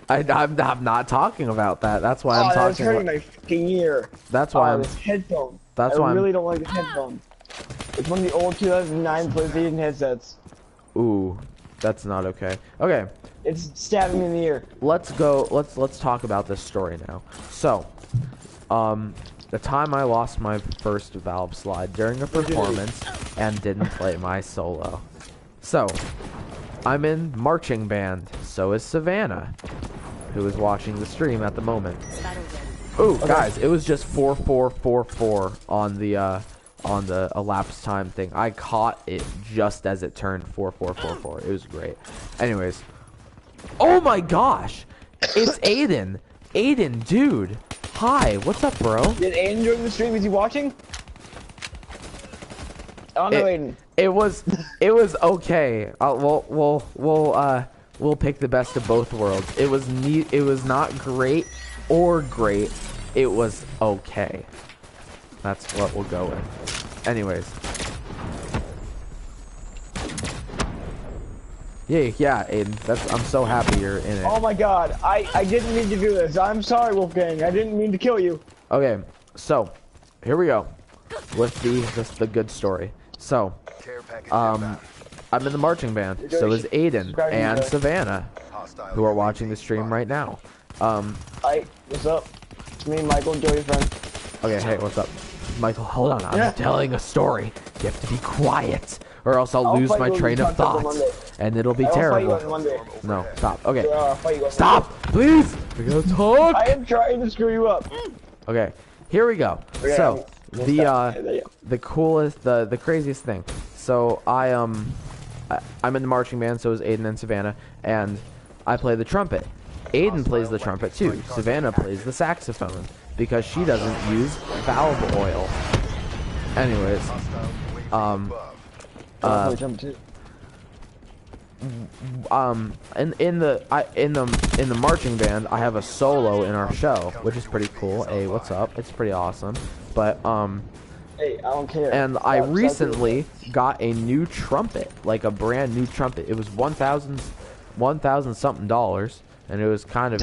I'm not talking about that. That's why I'm talking. That's hurting my fucking ear. That's why I'm. This headphone. That's why I really don't like this headphone. It's one of the old 2009 PlayStation headsets. Ooh, that's not okay. Okay. It's stabbing me in the ear. Let's go. Let's talk about this story now. So, the time I lost my first valve slide during a performance and didn't play my solo. So, I'm in marching band. So is Savannah, who is watching the stream at the moment. Ooh, okay. Guys, it was just 4444 on the elapsed time thing. I caught it just as it turned 4444. It was great. Anyways, oh my gosh, it's Aiden. Aiden, dude. Hi, what's up, bro? Did Aiden join the stream? Is he watching? Oh no, Aiden. It was okay. We'll pick the best of both worlds. It was neat. It was not great or great. It was okay. That's what we'll go with. Anyways. Yeah, Aiden. I'm so happy you're in it. Oh my God, I didn't mean to do this. I'm sorry, Wolfgang. I didn't mean to kill you. Okay, so here we go with the good story. So, I'm in the marching band. So is Aiden and Savannah, who are watching the stream right now. Hi, what's up? It's me, Michael, Joey's friend. Okay, hey, what's up? Michael, hold on. I'm telling a story. You have to be quiet, or else I'll lose my train of thought, and it'll be terrible. No, stop. Okay, stop, please. We're gonna talk. I am trying to screw you up. Okay, here we go. So the coolest, the craziest thing. So I'm in the marching band. So is Aiden and Savannah, and I play the trumpet. Aiden plays the trumpet too. Savannah plays the saxophone because she doesn't use valve oil. Anyways, in the marching band, I have a solo in our show, which is pretty cool. Hey, what's up? It's pretty awesome. But hey, I don't care. And I recently got a new trumpet, like a brand new trumpet. It was $1,000 something, and it was kind of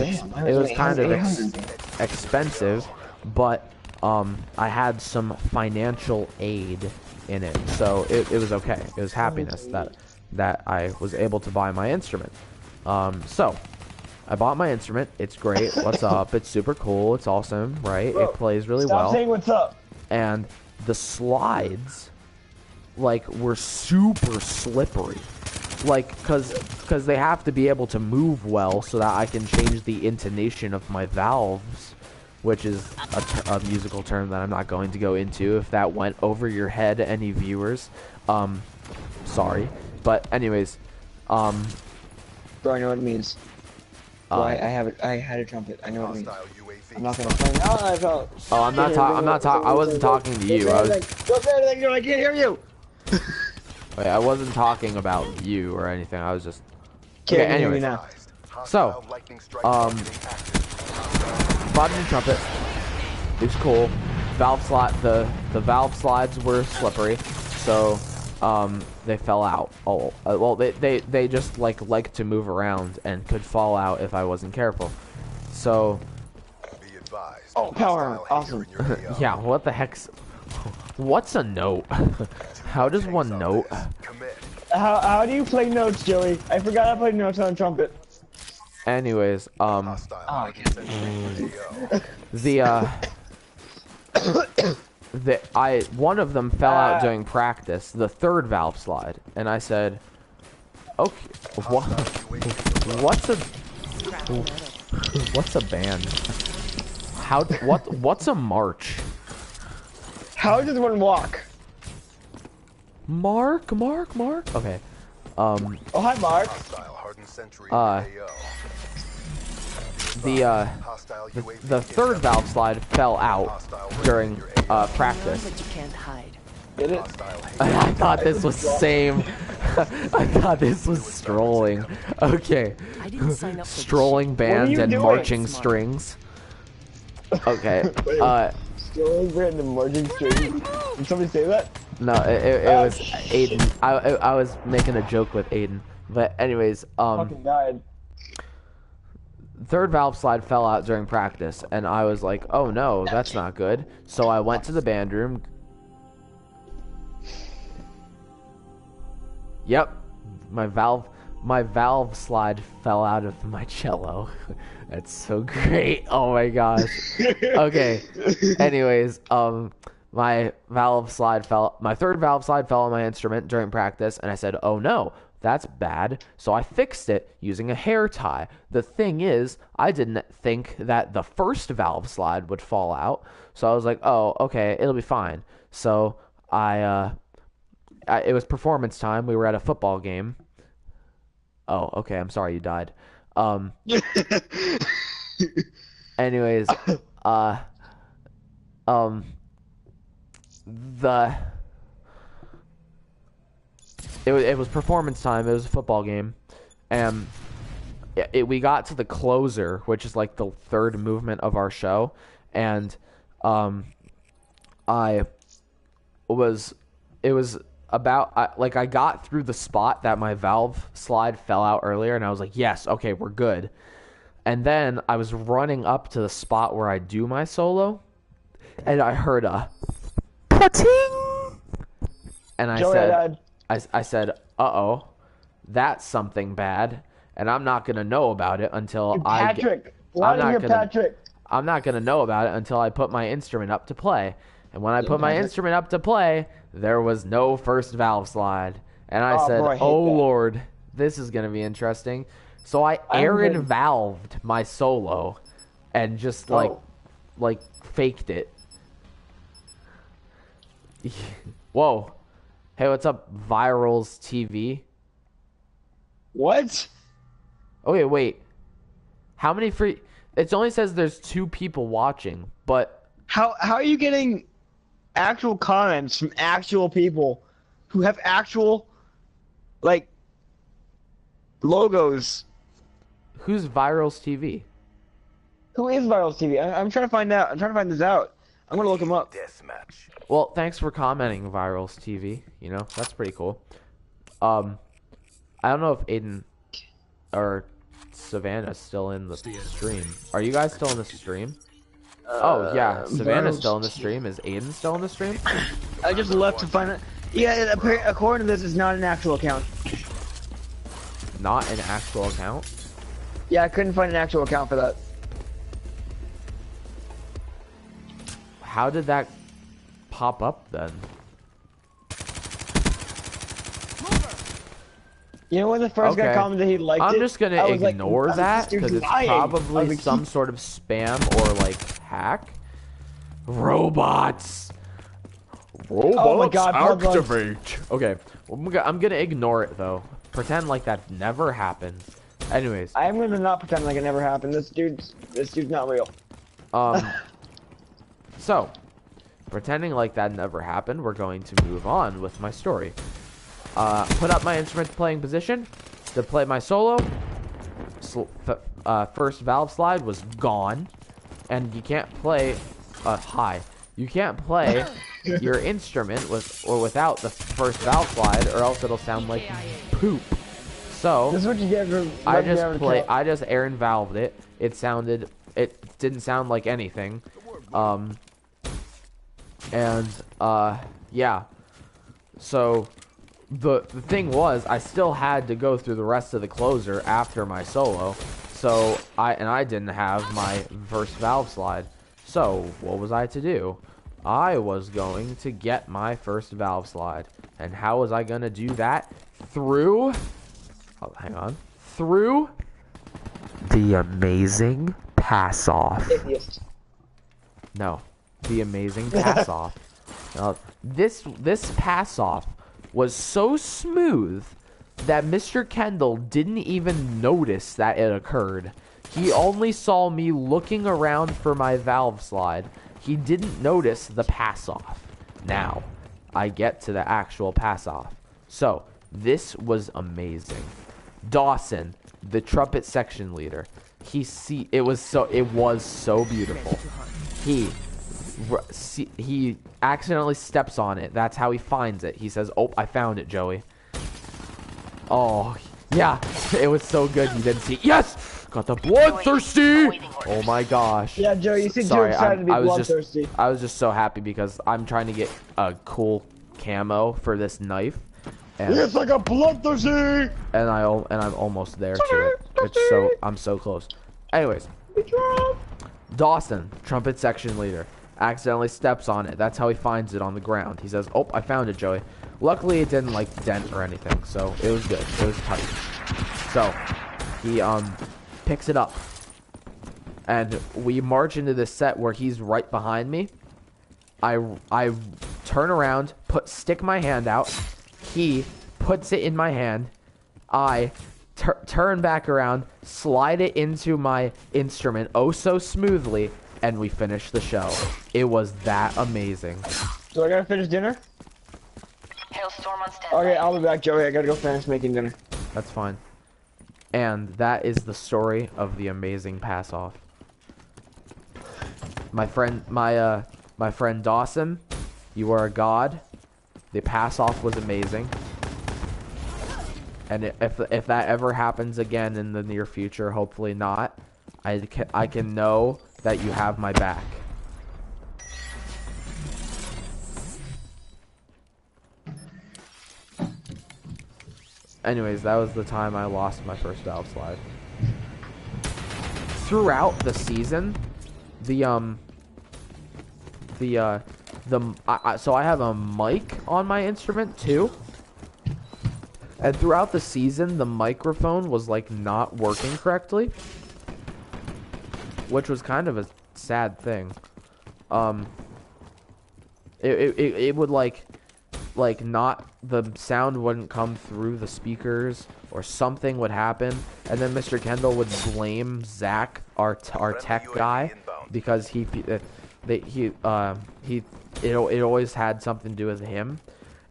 expensive, but I had some financial aid in it, so it was okay. It was happiness that I was able to buy my instrument. So I bought my instrument. It's great. What's up? It's super cool. It's awesome, right? Bro, it plays really well. Stop saying what's up. And the slides, like, were super slippery. Like, cause they have to be able to move well so that I can change the intonation of my valves, which is a musical term that I'm not going to go into. If that went over your head, any viewers, sorry. But anyways, Bro, I know what it means. I had a trumpet. I know what it means. I'm not gonna play now. I felt. Oh, I'm not talking. I wasn't talking to you. Don't say anything. I can't hear you. Wait, I wasn't talking about you or anything. I was just. Okay, anyway. Now. So, bought a new trumpet. It's cool. The valve slides were slippery, so they fell out. Oh, well, they just like to move around and could fall out if I wasn't careful. So. Oh, power! Awesome. Yeah. What the heck's? What's a note? How does one note? How do you play notes, Joey? I forgot I played notes on a trumpet. Anyways, one of them fell out during practice, the third valve slide, and I said, okay, what's a band? What's a march? How does one walk? Mark. Okay. Oh, hi, Mark. The third valve slide fell out during practice. But you can't hide. Did it? I thought this was same. I thought this was strolling. Okay. I didn't sign up for strolling bands and marching strings. Okay. Strolling band and marching strings. Did somebody say that? No, it was Aiden. I was making a joke with Aiden. But anyways, fucking died. Third valve slide fell out during practice, and I was like, oh no, that's not good. So I went to the band room. Yep, my valve slide fell out of my cello. That's so great. Oh my gosh. Okay. Anyways, my third valve slide fell on my instrument during practice, and I said, oh no, that's bad. So I fixed it using a hair tie. The thing is, I didn't think that the first valve slide would fall out, so I was like, oh, okay, it'll be fine. So it was performance time. We were at a football game. Oh, okay, I'm sorry you died. Anyways, it was performance time. It was a football game, and we got to the closer, which is like the third movement of our show, and I got through the spot that my valve slide fell out earlier, and I was like, yes, okay, we're good. And then I was running up to the spot where I do my solo, and I heard a pa-ting! And I said, uh-oh, that's something bad, and I'm not gonna know about it until Patrick. I'm not gonna know about it until I put my instrument up to play. And when I put my instrument up to play, there was no first valve slide. And I said, oh Lord, this is gonna be interesting. So I Aaron valved my solo and just like faked it. Whoa. Hey, what's up, Virals TV? What? Okay, wait. How many free... It only says there's 2 people watching, but... How are you getting actual comments from actual people who have actual, like, logos? Who's Virals TV? Who is Virals TV? I'm trying to find out. I'm trying to find this out. I'm gonna look him up. Deathmatch. Well, thanks for commenting, Virals TV. You know, that's pretty cool. I don't know if Aiden or Savannah's still in the stream. Are you guys still in the stream? Oh, yeah. Savannah's still in the stream. Is Aiden still in the stream? I just left to find it. Yeah, according to this, it's not an actual account. Not an actual account? Yeah, I couldn't find an actual account for that. How did that pop up then? You know when the first guy commented he liked it? I'm just gonna ignore that because it's probably some sort of spam or like hack. Robots. Oh my God, activate. Okay, I'm gonna ignore it though. Pretend like that never happened. Anyways, I'm gonna not pretend like it never happened. This dude's not real. So, pretending like that never happened, we're going to move on with my story. Put up my instrument playing position to play my solo. First valve slide was gone, and you can't play you can't play your instrument without the first valve slide, or else it'll sound like poop. So this is what you get for I just Aaron valved it. It didn't sound like anything. Yeah. So the thing was, I still had to go through the rest of the closer after my solo. So I didn't have my first valve slide. So what was I to do? I was going to get my first valve slide. And how was I going to do that? Through the amazing pass off. No, the amazing pass off. This pass off was so smooth that Mr. Kendall didn't even notice that it occurred. He only saw me looking around for my valve slide. He didn't notice the pass off. Now, I get to the actual pass off. So, this was amazing. Dawson, the trumpet section leader, it was so beautiful. He accidentally steps on it. That's how he finds it. He says, "Oh, I found it, Joey." Oh, yeah, it was so good. You didn't see. Yes, got the bloodthirsty. Oh my gosh. Yeah, Joey, you seem too excited to be bloodthirsty. I was just so happy because I'm trying to get a cool camo for this knife. And it's like a bloodthirsty. And I'm almost there to it. I'm so close. Anyways, Dawson, trumpet section leader, accidentally steps on it. That's how he finds it on the ground. He says, "Oh, I found it, Joey." Luckily, it didn't like dent or anything, so it was good. It was tight. So he picks it up, and we march into this set where he's right behind me. I turn around, stick my hand out. He puts it in my hand. I turn back around, slide it into my instrument oh so smoothly, and we finish the show. It was that amazing. So I gotta finish dinner? Hailstorm on standby. Okay, I'll be back, Joey. I gotta go finish making dinner. That's fine. And that is the story of the amazing pass-off. My friend Dawson, you are a god. The pass-off was amazing. And if that ever happens again in the near future, hopefully not, I can know that you have my back. Anyways, that was the time I lost my first valve slide. Throughout the season, so I have a mic on my instrument too. And throughout the season, the microphone was like not working correctly, which was kind of a sad thing. It would like not, the sound wouldn't come through the speakers, or something would happen, and then Mr. Kendall would blame Zach, our tech guy, because it always had something to do with him.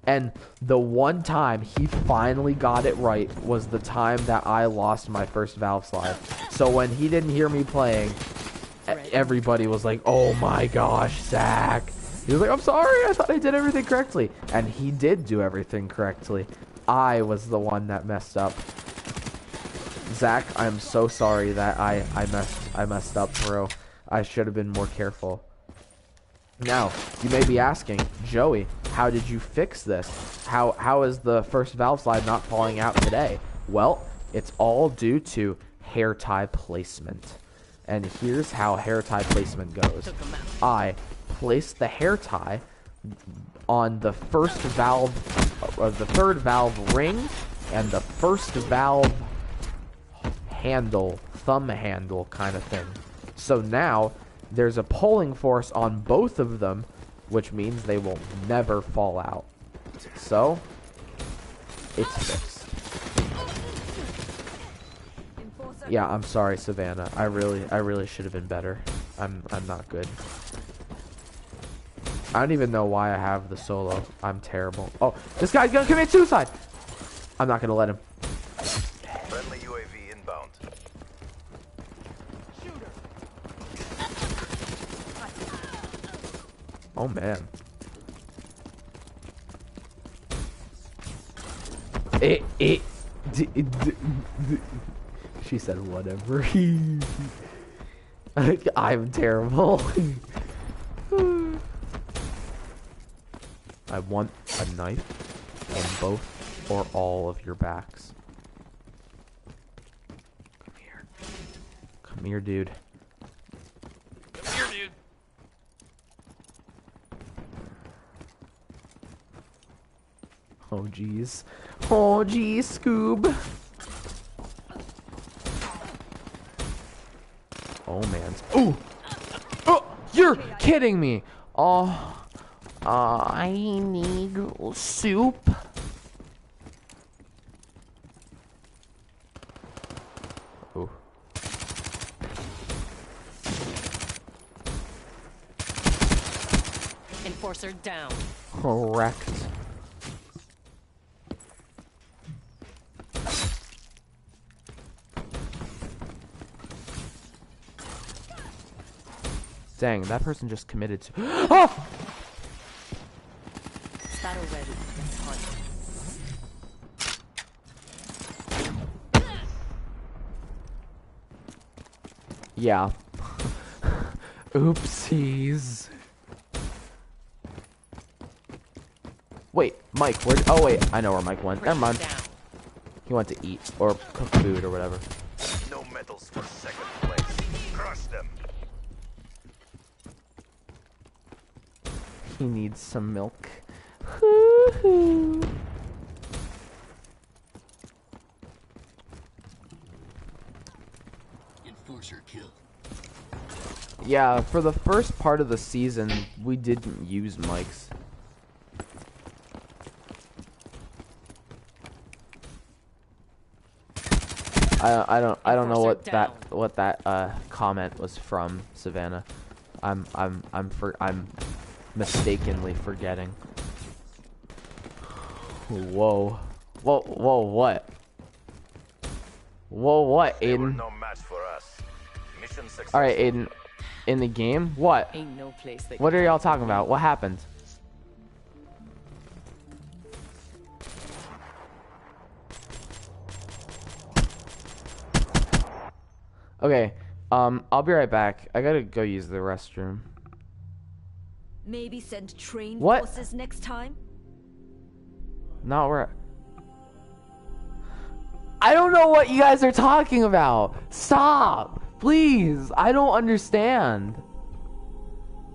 And the one time he finally got it right was the time that I lost my first valve slide. So when he didn't hear me playing, everybody was like, "Oh my gosh, Zach." He was like, "I'm sorry, I thought I did everything correctly." And he did do everything correctly. I was the one that messed up. Zach, I'm so sorry that I messed up, bro. I should have been more careful. Now, you may be asking, Joey, how did you fix this? How is the first valve slide not falling out today? Well, it's all due to hair tie placement. And here's how hair tie placement goes. I place the hair tie on the first valve, or the third valve ring, and the first valve handle, thumb handle kind of thing. So now there's a pulling force on both of them, which means they will never fall out. So it's fixed. Yeah, I'm sorry, Savannah. I really should have been better. I'm not good. I don't even know why I have the solo. I'm terrible. Oh, this guy's gonna commit suicide. I'm not gonna let him. Friendly UAV inbound. Oh man. She said whatever. I'm terrible. I want a knife on both or all of your backs. Come here. Come here, dude. Come here, dude. Oh, jeez. Oh, jeez, Scoob. Oh, man. Ooh! Oh, you're kidding me! Oh, I need soup. Ooh. Enforcer down. Correct. Dang, that person just committed to. Oh! Battle ready. Let's hunt. Yeah. Oopsies. Wait, Mike, where? Oh wait, I know where Mike went. Never mind. He went to eat or cook food or whatever. No medals for second place. Crush them. He needs some milk. Hoo-hoo. Enforcer kill. Yeah, for the first part of the season, we didn't use mics. I don't know what that comment was from, Savannah. I'm mistakenly forgetting. Whoa. Whoa, whoa, what? Whoa, what, Aiden? No match for us. Mission successful. Alright, Aiden. In the game? What? Ain't no place that What can are y'all hide from talking me. about? What happened? Okay, I'll be right back. I gotta go use the restroom. Maybe send trained What? forces next time? Not where... I don't know what you guys are talking about. Stop! Please, I don't understand.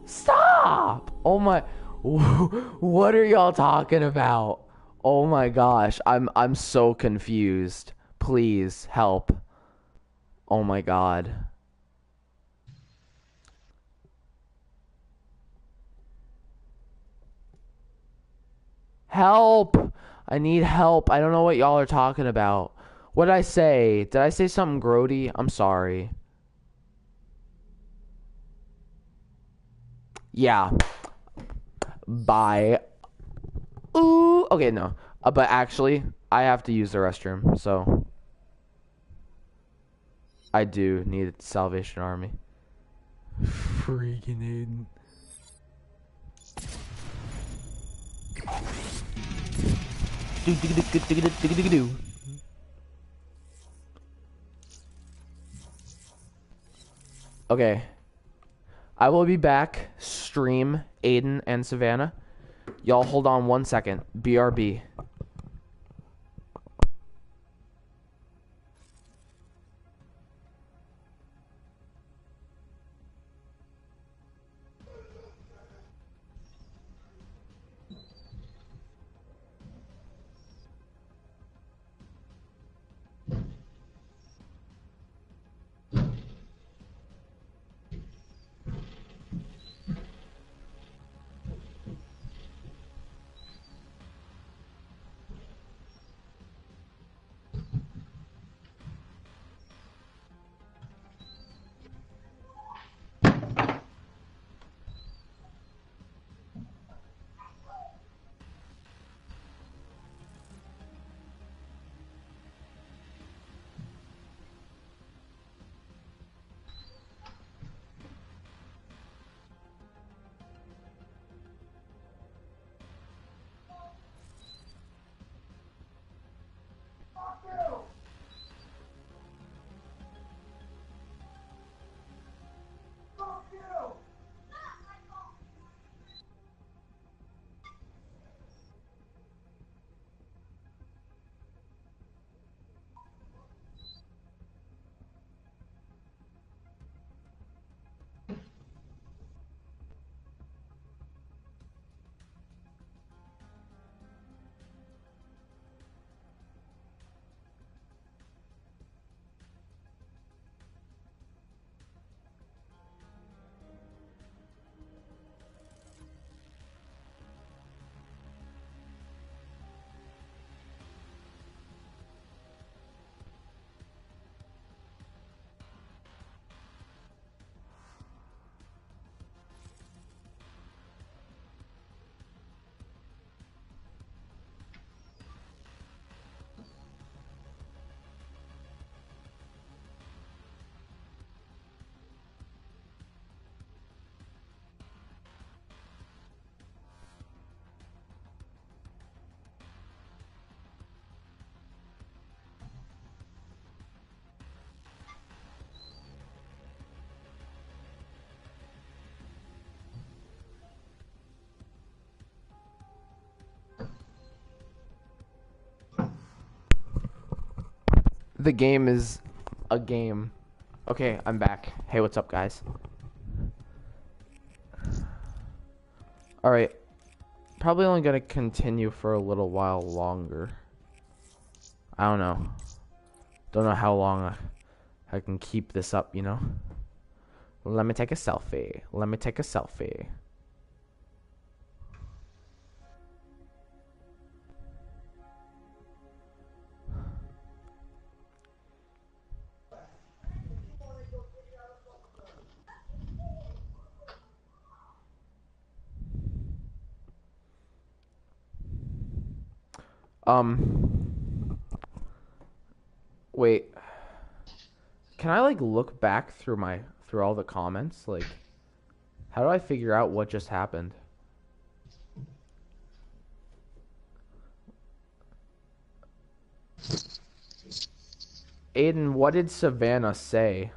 Stop! Oh my... What are y'all talking about? Oh my gosh, I'm so confused. Please, help. Oh my god. Help! I need help. I don't know what y'all are talking about. What did I say? Did I say something grody? I'm sorry. Yeah. Bye. Ooh. Okay, no. But actually, I have to use the restroom, so... I do need a Salvation Army. Freaking Aiden. Okay. I will be back. Stream Aiden and Savannah. Y'all hold on 1 second. BRB. The game is a game. Okay, I'm back. Hey, what's up, guys? Alright. Probably only gonna continue for a little while longer. I don't know. Don't know how long I can keep this up, you know? Let me take a selfie. Let me take a selfie. Wait. Can I like look back through all the comments? Like, how do I figure out what just happened? Aiden, what did Savannah say?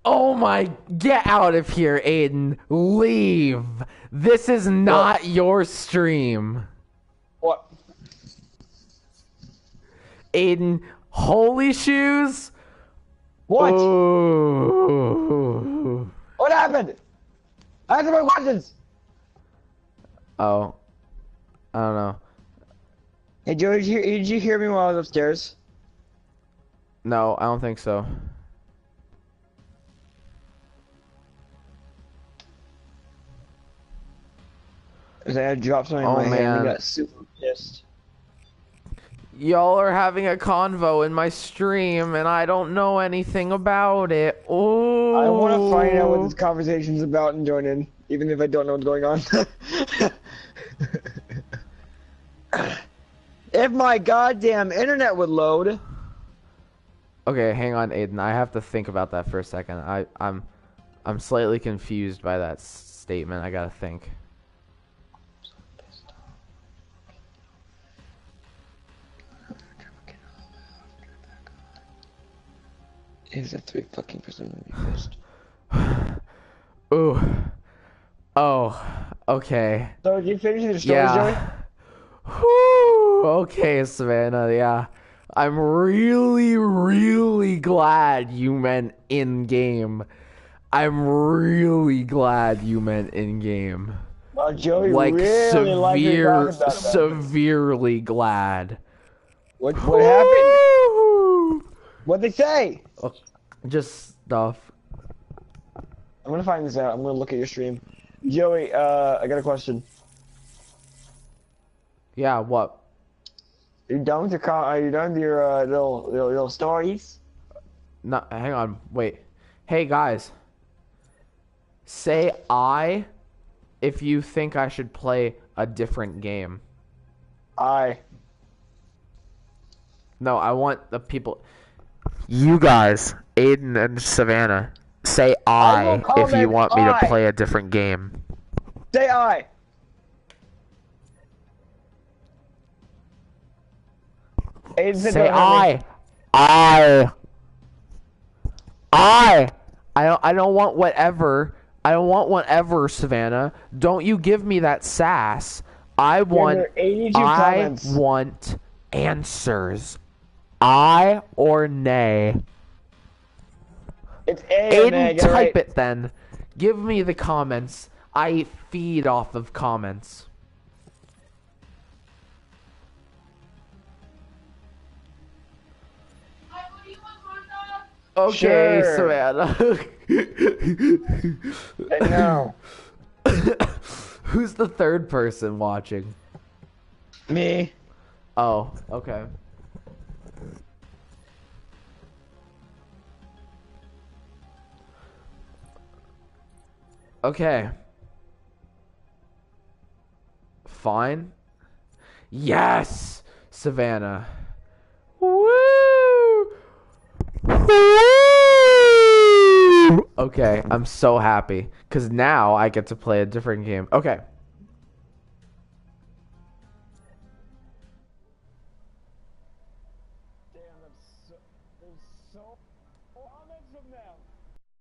Oh my, get out of here, Aiden. Leave. This is not your stream. What? Aiden, holy shoes? What? Ooh. What happened? Answer my questions. Oh. I don't know. Hey, Joe, did you hear me while I was upstairs? No, I don't think so. Cause I had dropped something in my hand and got super pissed. Y'all are having a convo in my stream, and I don't know anything about it. Oh. I want to find out what this conversation's about and join in, even if I don't know what's going on. If my goddamn internet would load. Okay, hang on, Aiden. I have to think about that for a second. I'm slightly confused by that statement. I gotta think. Is that 3 fucking percent of me pissed? Ooh. Oh. Okay. So did you finish your story, Yeah. Whew. Okay, Savannah. Yeah. I'm really, really glad you meant in game. I'm really glad you meant in game. Well, Joey like really severely glad. What happened? What'd they say? Just stuff. I'm gonna find this out. I'm gonna look at your stream. Joey, I got a question. Yeah, what? Are you done with your are you done with your little stories? No, hang on. Wait. Hey guys. Say I if you think I should play a different game. No, I want the people. You guys, Aiden and Savannah, say I if you want me to play a different game. Say I. Aiden said say I. I don't want whatever. I don't want whatever, Savannah. Don't you give me that sass. I want answers. I or nay. It's A or nay. Aiden, type it then. Give me the comments. I feed off of comments. Okay, sure. Savannah. And now. Who's the third person watching? Me. Oh, okay. Okay. Fine. Yes, Savannah. Woo! Woo! Okay, I'm so happy because now I get to play a different game. Okay. Damn, there's so comments from them.